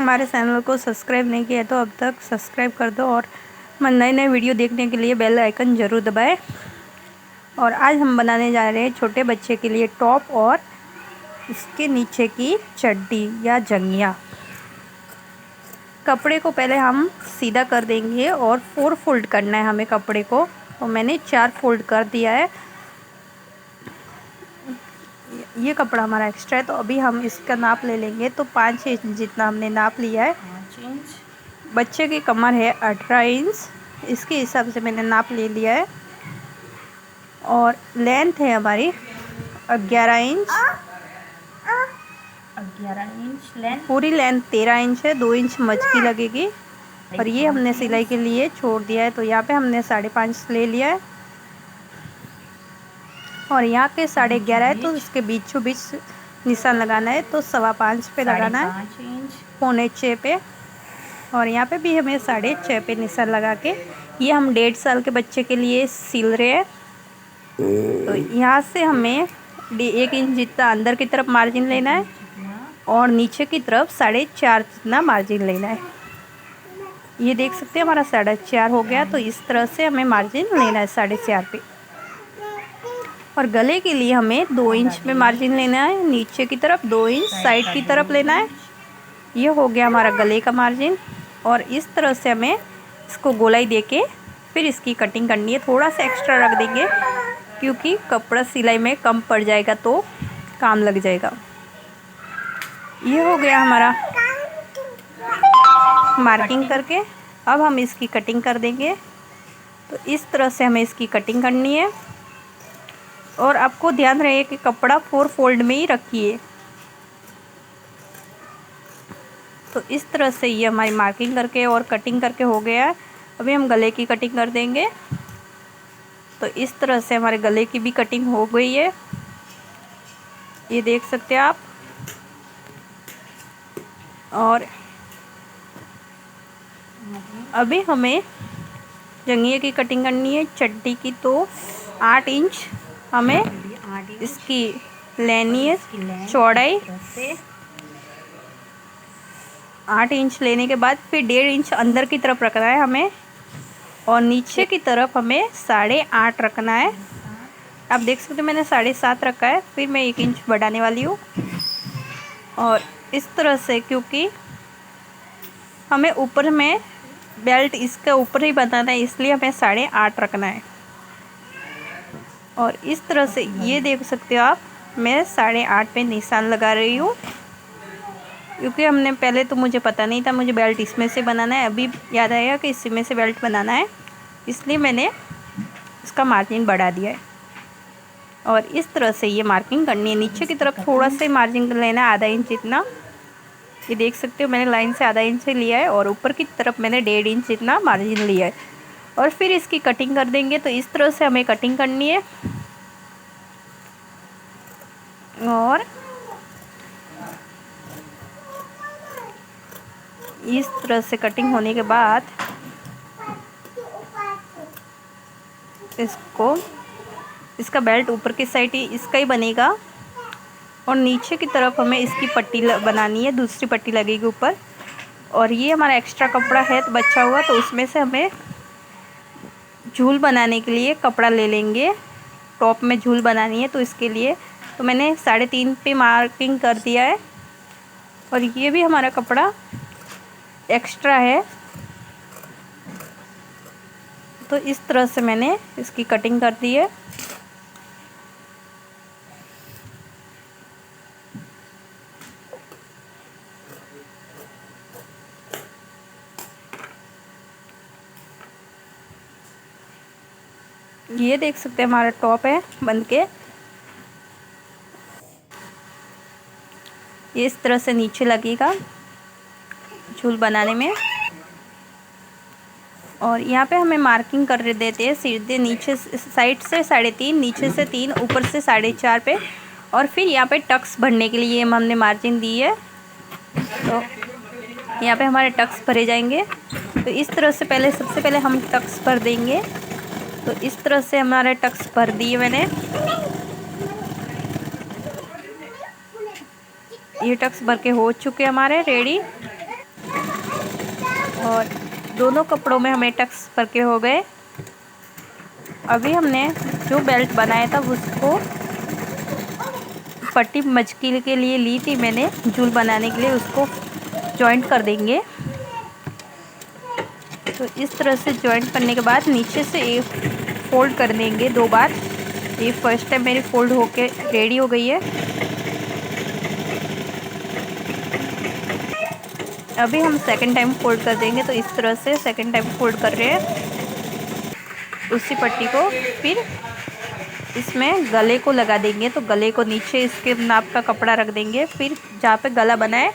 हमारे चैनल को सब्सक्राइब नहीं किया तो अब तक सब्सक्राइब कर दो और नए नए वीडियो देखने के लिए बेल आइकन ज़रूर दबाएं। और आज हम बनाने जा रहे हैं छोटे बच्चे के लिए टॉप और इसके नीचे की चड्डी या जंघिया। कपड़े को पहले हम सीधा कर देंगे और 4 फोल्ड करना है हमें कपड़े को। तो मैंने 4 फोल्ड कर दिया है। ये कपड़ा हमारा एक्स्ट्रा है तो अभी हम इसका नाप ले लेंगे। तो 5 इंच जितना हमने नाप लिया है। 5 इंच। बच्चे की कमर है 18 इंच, इसके हिसाब से मैंने नाप ले लिया है। और लेंथ है हमारी 11 इंच। 11 inch length. पूरी लेंथ 13 इंच है, 2 इंच मचकी लगेगी। और ये हमने सिलाई के लिए छोड़ दिया है। तो यहाँ पे हमने 5.5 ले लिया है और यहाँ के 11.5 है तो इसके बीचों बीच निशान लगाना है। तो 5.25 पे लगाना है, 5 इंच 5.25 पे। और यहाँ पे भी हमें 6.5 पे निशान लगा के ये हम 1.5 साल के बच्चे के लिए सिल रहे हैं। तो यहाँ से हमें 1 इंच जितना अंदर की तरफ मार्जिन लेना है और नीचे की तरफ 4.5 जितना मार्जिन लेना है। ये देख सकते हैं हमारा 4.5 हो गया। तो इस तरह से हमें मार्जिन लेना है 4.5 पे। और गले के लिए हमें 2 इंच पे मार्जिन लेना है, नीचे की तरफ 2 इंच साइड की तरफ लेना है। ये हो गया हमारा गले का मार्जिन। और इस तरह से हमें इसको गोलाई देके फिर इसकी कटिंग करनी है। थोड़ा सा एक्स्ट्रा रख देंगे क्योंकि कपड़ा सिलाई में कम पड़ जाएगा तो काम लग जाएगा। ये हो गया हमारा मार्किंग करके। अब हम इसकी कटिंग कर देंगे। तो इस तरह से हमें इसकी कटिंग करनी है। और आपको ध्यान रहे कि कपड़ा 4 फोल्ड में ही रखिए। तो इस तरह से ये हमारी मार्किंग करके और कटिंग करके हो गया है। अभी हम गले की कटिंग कर देंगे। तो इस तरह से हमारे गले की भी कटिंग हो गई है, ये देख सकते हैं आप। और अभी हमें जंघिया की कटिंग करनी है चड्डी की। तो 8 इंच हमें इसकी लेनी है चौड़ाई। 8 इंच लेने के बाद फिर 1.5 इंच अंदर की तरफ रखना है हमें और नीचे की तरफ हमें 8.5 रखना है। आप देख सकते हो मैंने 7.5 रखा है। फिर मैं 1 इंच बढ़ाने वाली हूँ। और इस तरह से क्योंकि हमें ऊपर में बेल्ट इसके ऊपर ही बनाना है इसलिए हमें 8.5 रखना है। और इस तरह से ये देख सकते हो आप, मैं 8.5 पे निशान लगा रही हूँ क्योंकि हमने पहले तो मुझे पता नहीं था मुझे बेल्ट इसमें से बनाना है। अभी याद आया कि इसमें से बेल्ट बनाना है इसलिए मैंने इसका मार्जिन बढ़ा दिया है। और इस तरह से ये मार्किंग करनी है। नीचे की तरफ थोड़ा सा मार्जिन लेना है, 1/2 इंच जितना। ये देख सकते हो मैंने लाइन से 1/2 इंच से लिया है और ऊपर की तरफ मैंने 1.5 इंच जितना मार्जिन लिया है। और फिर इसकी कटिंग कर देंगे। तो इस तरह से हमें कटिंग करनी है। और इस तरह से कटिंग होने के बाद इसका बेल्ट ऊपर की साइड ही इसका ही बनेगा और नीचे की तरफ हमें इसकी पट्टी बनानी है, दूसरी पट्टी लगेगी ऊपर। और ये हमारा एक्स्ट्रा कपड़ा है तो बचा हुआ, तो उसमें से हमें झूल बनाने के लिए कपड़ा ले लेंगे। टॉप में झूल बनानी है तो इसके लिए तो मैंने 3.5 पे मार्किंग कर दिया है। और ये भी हमारा कपड़ा एक्स्ट्रा है। तो इस तरह से मैंने इसकी कटिंग कर दी है। ये देख सकते हैं हमारा टॉप है बन के। ये इस तरह से नीचे लगेगा झूल बनाने में। और यहाँ पे हमें मार्किंग कर देते हैं सीधे नीचे साइड से 3.5, नीचे से 3, ऊपर से 4.5 पे। और फिर यहाँ पे टक्स भरने के लिए हमने मार्जिन दी है। तो यहाँ पे हमारे टक्स भरे जाएंगे। तो इस तरह से सबसे पहले हम टक्स भर देंगे। तो इस तरह से हमारे टक्स भर दिए मैंने। ये टक्स भर के हो चुके हमारे रेडी। और दोनों कपड़ों में हमें टक्स करके हो गए। अभी हमने जो बेल्ट बनाया था उसको पट्टी मचकी के लिए ली थी मैंने झूल बनाने के लिए, उसको जॉइंट कर देंगे। तो इस तरह से जॉइंट करने के बाद नीचे से एक फोल्ड कर देंगे 2 बार। ये फर्स्ट टाइम मेरी फोल्ड होके रेडी हो गई है। अभी हम सेकंड टाइम फोल्ड कर देंगे। तो इस तरह से सेकंड टाइम फोल्ड कर रहे हैं उसी पट्टी को। फिर इसमें गले को लगा देंगे। तो गले को नीचे इसके नाप का कपड़ा रख देंगे। फिर जहाँ पे गला बना है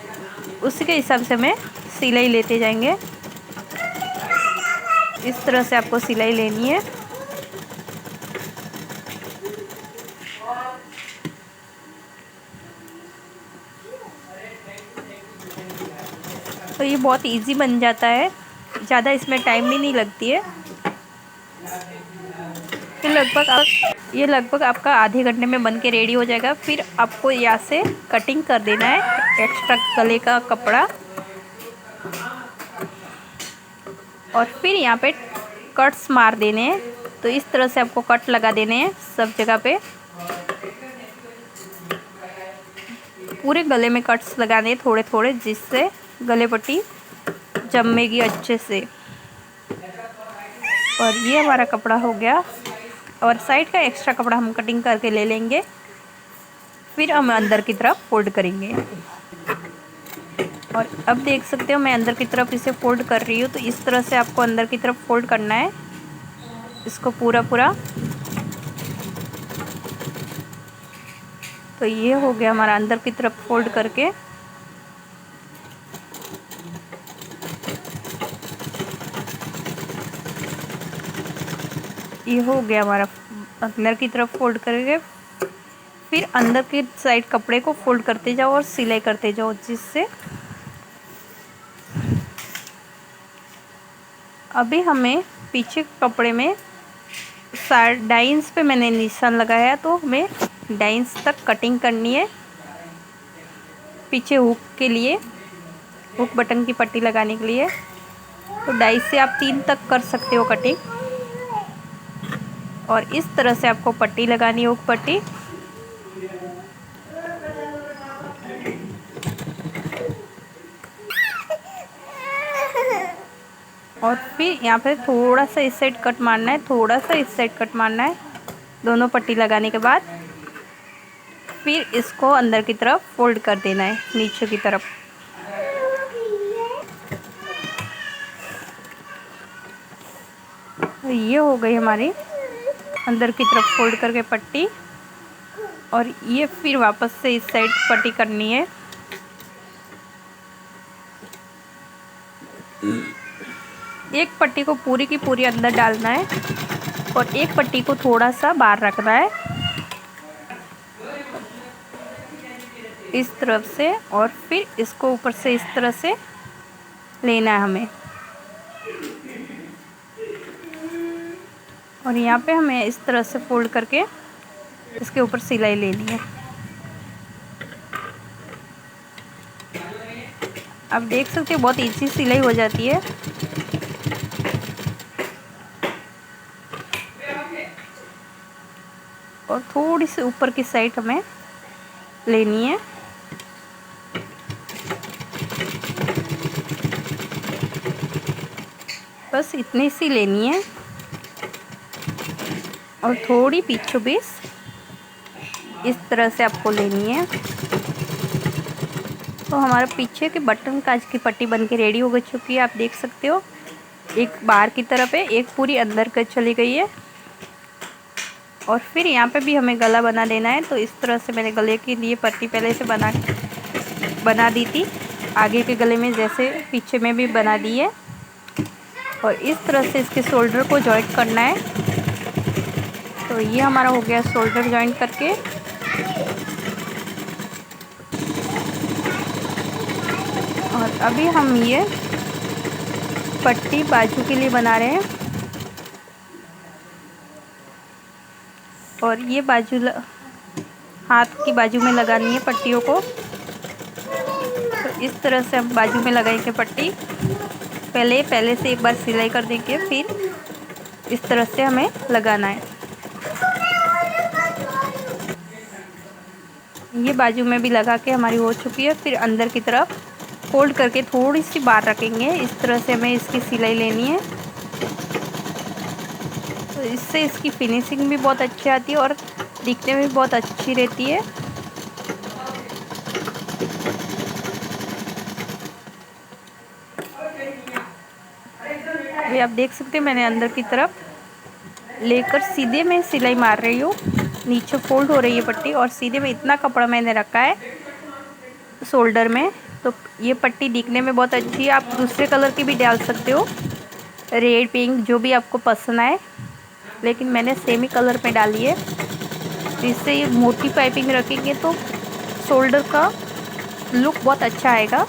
उसी के हिसाब से हमें सिलाई लेते जाएंगे। इस तरह से आपको सिलाई लेनी है। तो ये बहुत इजी बन जाता है, ज़्यादा इसमें टाइम भी नहीं लगती है। ये लगभग आपका आधे घंटे में बन के रेडी हो जाएगा। फिर आपको यहाँ से कटिंग कर देना है एक्स्ट्रा गले का कपड़ा, और फिर यहाँ पे कट्स मार देने हैं। तो इस तरह से आपको कट लगा देने हैं सब जगह पे। पूरे गले में कट्स लगाने हैं थोड़े थोड़े, जिससे गले पट्टी जमेगी अच्छे से। और ये हमारा कपड़ा हो गया। और साइड का एक्स्ट्रा कपड़ा हम कटिंग करके ले लेंगे। फिर हम अंदर की तरफ फोल्ड करेंगे। और अब देख सकते हो मैं अंदर की तरफ इसे फोल्ड कर रही हूँ। तो इस तरह से आपको अंदर की तरफ फोल्ड करना है इसको पूरा। तो ये हो गया हमारा अंदर की तरफ फोल्ड करके। ये हो गया हमारा अंदर की तरफ फोल्ड करके। फिर अंदर की साइड कपड़े को फोल्ड करते जाओ और सिलाई करते जाओ, जिससे अभी हमें पीछे कपड़े में डाइंस पे मैंने निशान लगाया, तो हमें डाइंस तक कटिंग करनी है। पीछे हुक के लिए, हुक बटन की पट्टी लगाने के लिए। तो डाई से आप 3 तक कर सकते हो कटिंग। और इस तरह से आपको पट्टी लगानी है, हुक पट्टी। और फिर यहाँ पे थोड़ा सा इस साइड कट मारना है, थोड़ा सा इस साइड कट मारना है दोनों पट्टी लगाने के बाद। फिर इसको अंदर की तरफ फोल्ड कर देना है नीचे की तरफ। तो ये हो गई हमारी अंदर की तरफ फोल्ड करके पट्टी। और ये फिर वापस से इस साइड पट्टी करनी है। एक पट्टी को पूरी की पूरी अंदर डालना है और एक पट्टी को थोड़ा सा बाहर रखना है इस तरफ से। और फिर इसको ऊपर से इस तरह से लेना है हमें। और यहाँ पे हमें इस तरह से फोल्ड करके इसके ऊपर सिलाई लेनी है। आप देख सकते हो बहुत इजी सिलाई हो जाती है। और थोड़ी सी ऊपर की साइड हमें लेनी है। बस इतनी सी लेनी है। और थोड़ी पीछे बीच इस तरह से आपको लेनी है। तो हमारा पीछे के बटन काज की पट्टी बन के रेडी हो चुकी है। आप देख सकते हो एक बाहर की तरफ है, एक पूरी अंदर कर चली गई है। और फिर यहाँ पे भी हमें गला बना देना है। तो इस तरह से मैंने गले के लिए पट्टी पहले से बना दी थी, आगे के गले में जैसे पीछे में भी बना दी है। और इस तरह से इसके शोल्डर को जॉइंट करना है। तो ये हमारा हो गया शोल्डर जॉइंट करके। और अभी हम ये पट्टी बाजू के लिए बना रहे हैं। और ये बाजू हाथ की बाजू में लगानी है पट्टियों को। तो इस तरह से हम बाजू में लगाएंगे पट्टी। पहले से एक बार सिलाई कर देंगे, फिर इस तरह से हमें लगाना है। ये बाजू में भी लगा के हमारी हो चुकी है। फिर अंदर की तरफ फोल्ड करके थोड़ी सी बाहर रखेंगे। इस तरह से हमें इसकी सिलाई लेनी है। तो इससे इसकी फिनिशिंग भी बहुत अच्छी आती है और दिखने में भी बहुत अच्छी रहती है। अभी आप देख सकते हैं मैंने अंदर की तरफ लेकर सीधे में सिलाई मार रही हूँ। नीचे फोल्ड हो रही है पट्टी और सीधे में इतना कपड़ा मैंने रखा है शोल्डर में। तो ये पट्टी दिखने में बहुत अच्छी है। आप दूसरे कलर की भी डाल सकते हो, रेड पिंक जो भी आपको पसंद आए, लेकिन मैंने सेम ही कलर में डाली है। इससे ये मोटी पाइपिंग रखेंगे तो शोल्डर का लुक बहुत अच्छा आएगा।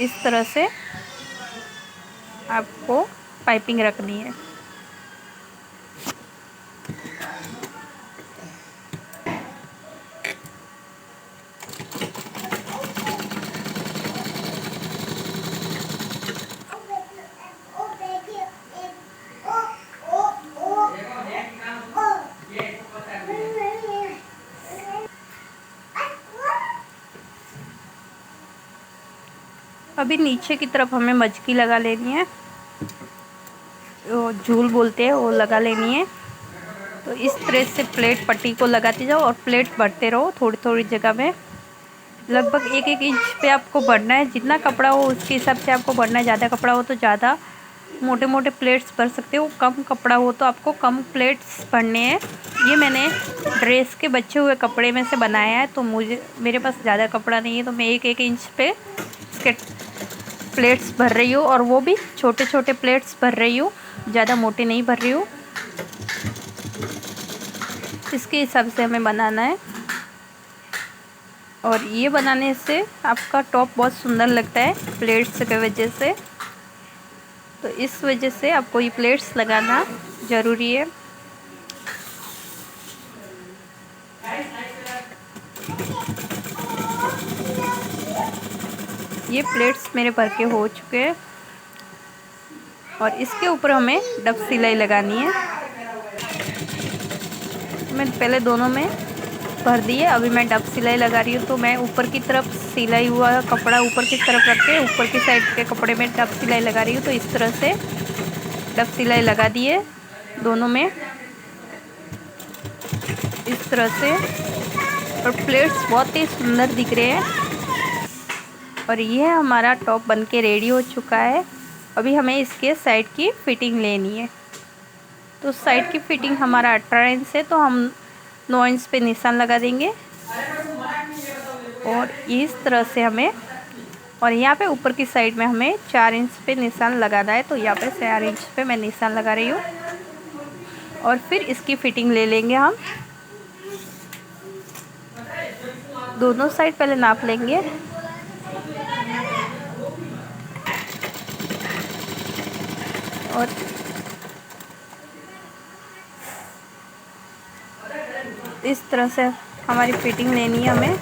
इस तरह से आपको पाइपिंग रखनी है। अभी नीचे की तरफ हमें मजकी लगा लेनी है, वो झूल बोलते हैं, वो लगा लेनी है। तो इस तरह से प्लेट पट्टी को लगाते जाओ और प्लेट भरते रहो थोड़ी थोड़ी जगह में। लगभग 1-1 इंच पे आपको भरना है। जितना कपड़ा हो उसके हिसाब से आपको भरना है। ज़्यादा कपड़ा हो तो ज़्यादा मोटे मोटे प्लेट्स भर सकते हो, कम कपड़ा हो तो आपको कम प्लेट्स भरने हैं। ये मैंने ड्रेस के बचे हुए कपड़े में से बनाया है, तो मेरे पास ज़्यादा कपड़ा नहीं है, तो मैं 1-1 इंच पे इसके प्लेट्स भर रही हूँ। और वो भी छोटे छोटे प्लेट्स भर रही हूँ, ज़्यादा मोटे नहीं भर रही हूँ। इसके हिसाब से हमें बनाना है। और ये बनाने से आपका टॉप बहुत सुंदर लगता है प्लेट्स की वजह से। तो इस वजह से आपको ये प्लेट्स लगाना ज़रूरी है। ये प्लेट्स मेरे भर के हो चुके हैं और इसके ऊपर हमें डब सिलाई लगानी है। मैं पहले दोनों में भर दी है, अभी मैं डब सिलाई लगा रही हूँ। तो मैं ऊपर की तरफ सिलाई हुआ कपड़ा ऊपर की तरफ रख के ऊपर की साइड के कपड़े में डब सिलाई लगा रही हूँ। तो इस तरह से डब सिलाई लगा दी है दोनों में, इस तरह से। और प्लेट्स बहुत ही सुंदर दिख रहे हैं। और ये हमारा टॉप बनके रेडी हो चुका है। अभी हमें इसके साइड की फ़िटिंग लेनी है। तो साइड की फ़िटिंग हमारा 18 इंच है, तो हम 9 इंच पे निशान लगा देंगे। और इस तरह से हमें, और यहाँ पे ऊपर की साइड में हमें 4 इंच पे निशान लगाना है। तो यहाँ पे 4 इंच पे मैं निशान लगा रही हूँ। और फिर इसकी फ़िटिंग ले लेंगे हम। दोनों साइड पहले नाप लेंगे। और इस तरह से हमारी फ़िटिंग लेनी है हमें।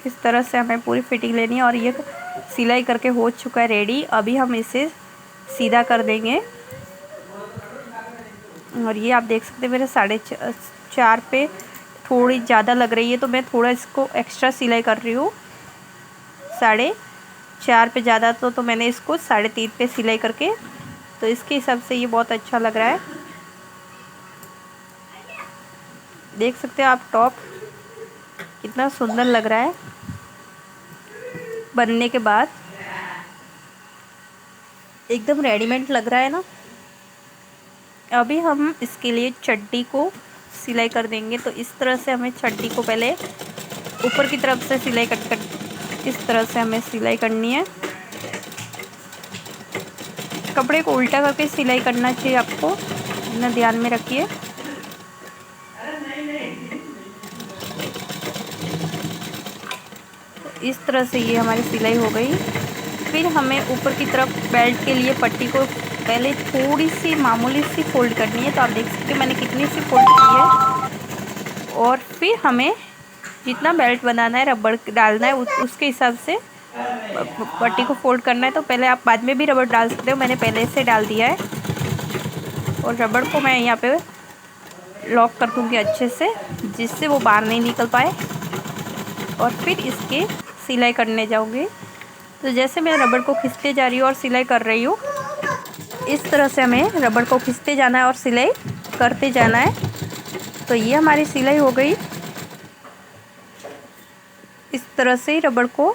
इस तरह से हमें पूरी फ़िटिंग लेनी है। और ये सिलाई करके हो चुका है रेडी। अभी हम इसे सीधा कर देंगे। और ये आप देख सकते हैं मेरे 4.5 पे थोड़ी ज़्यादा लग रही है, तो मैं थोड़ा इसको एक्स्ट्रा सिलाई कर रही हूँ। 4.5 पे ज़्यादा तो मैंने इसको 3.5 पे सिलाई करके, तो इसके हिसाब से ये बहुत अच्छा लग रहा है। देख सकते हैं आप टॉप कितना सुंदर लग रहा है बनने के बाद, एकदम रेडीमेड लग रहा है ना। अभी हम इसके लिए चड्डी को सिलाई कर देंगे। तो इस तरह से हमें चड्डी को पहले ऊपर की तरफ से सिलाई कर इस तरह से हमें सिलाई करनी है। कपड़े को उल्टा करके सिलाई करना चाहिए आपको, इतना ध्यान में रखिए। इस तरह से ये हमारी सिलाई हो गई। फिर हमें ऊपर की तरफ बेल्ट के लिए पट्टी को पहले थोड़ी सी मामूली सी फोल्ड करनी है। तो आप देख सकते हैं मैंने कितनी सी फोल्ड की है। और फिर हमें जितना बेल्ट बनाना है, रबड़ डालना है, उसके हिसाब से पट्टी को फोल्ड करना है। तो पहले आप बाद में भी रबड़ डाल सकते हो, मैंने पहले से डाल दिया है। और रबड़ को मैं यहाँ पे लॉक कर दूँगी अच्छे से, जिससे वो बाहर नहीं निकल पाए। और फिर इसके सिलाई करने जाऊँगी। तो जैसे मैं रबड़ को खींचते जा रही हूँ और सिलाई कर रही हूँ, इस तरह से हमें रबड़ को खींचते जाना है और सिलाई करते जाना है। तो ये हमारी सिलाई हो गई। इस तरह से रबड़ को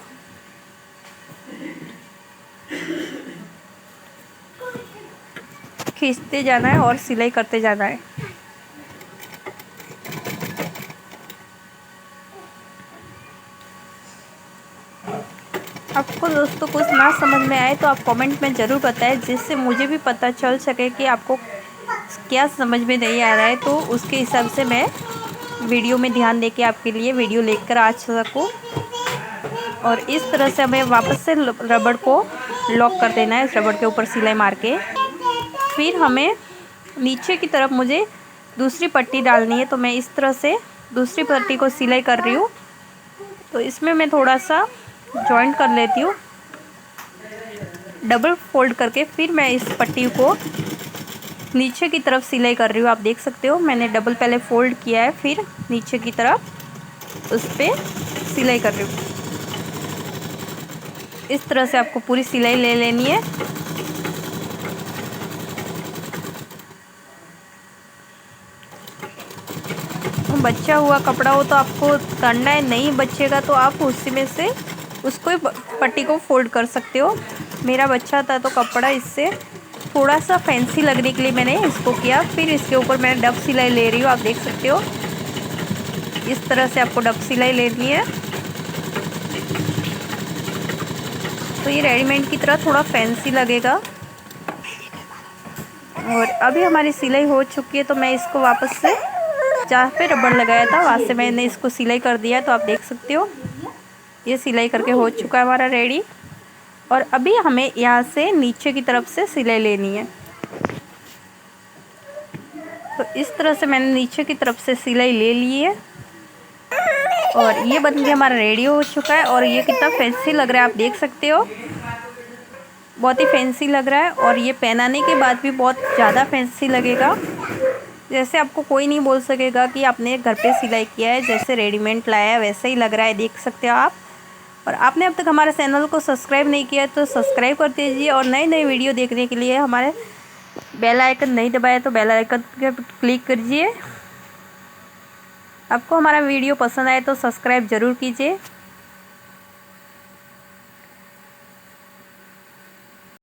खींचते जाना है और सिलाई करते जाना है। आपको दोस्तों कुछ ना समझ में आए तो आप कमेंट में ज़रूर बताएं, जिससे मुझे भी पता चल सके कि आपको क्या समझ में नहीं आ रहा है। तो उसके हिसाब से मैं वीडियो में ध्यान देके आपके लिए वीडियो लेकर आ सकूँ। और इस तरह से हमें वापस से रबड़ को लॉक कर देना है, इस रबड़ के ऊपर सिलाई मार के। फिर हमें नीचे की तरफ मुझे दूसरी पट्टी डालनी है। तो मैं इस तरह से दूसरी पट्टी को सिलाई कर रही हूँ। तो इसमें मैं थोड़ा सा जॉइंट कर लेती हूँ, डबल फोल्ड करके। फिर मैं इस पट्टी को नीचे की तरफ सिलाई कर रही हूँ। आप देख सकते हो मैंने डबल पहले फोल्ड किया है, फिर नीचे की तरफ उस पर सिलाई कर रही हूँ। इस तरह से आपको पूरी सिलाई ले लेनी है। बचा हुआ कपड़ा हो तो आपको करना है, नहीं बचेगा तो आप उसी में से उसको पट्टी को फोल्ड कर सकते हो। मेरा बच्चा था तो कपड़ा, इससे थोड़ा सा फैंसी लगने के लिए मैंने इसको किया। फिर इसके ऊपर मैं डब सिलाई ले रही हूँ। आप देख सकते हो इस तरह से आपको डब सिलाई लेनी है। तो ये रेडीमेड की तरह थोड़ा फैंसी लगेगा। और अभी हमारी सिलाई हो चुकी है। तो मैं इसको वापस से जहाँ पे रबड़ लगाया था वहाँ से मैंने इसको सिलाई कर दिया। तो आप देख सकते हो ये सिलाई करके हो चुका है हमारा रेडी। और अभी हमें यहाँ से नीचे की तरफ से सिलाई लेनी है। तो इस तरह से मैंने नीचे की तरफ से सिलाई ले ली है। और ये बन के हमारा रेडी हो चुका है। और ये कितना फैंसी लग रहा है आप देख सकते हो, बहुत ही फैंसी लग रहा है। और ये पहनाने के बाद भी बहुत ज़्यादा फैंसी लगेगा। जैसे आपको कोई नहीं बोल सकेगा कि आपने घर पे सिलाई किया है, जैसे रेडीमेड लाया है वैसे ही लग रहा है, देख सकते हो आप। और आपने अब तक हमारे चैनल को सब्सक्राइब नहीं किया तो सब्सक्राइब कर दीजिए। और नई नई वीडियो देखने के लिए हमारे बेल आइकन नहीं दबाया तो बेल आइकन पर क्लिक कीजिए। आपको हमारा वीडियो पसंद आए तो सब्सक्राइब ज़रूर कीजिए।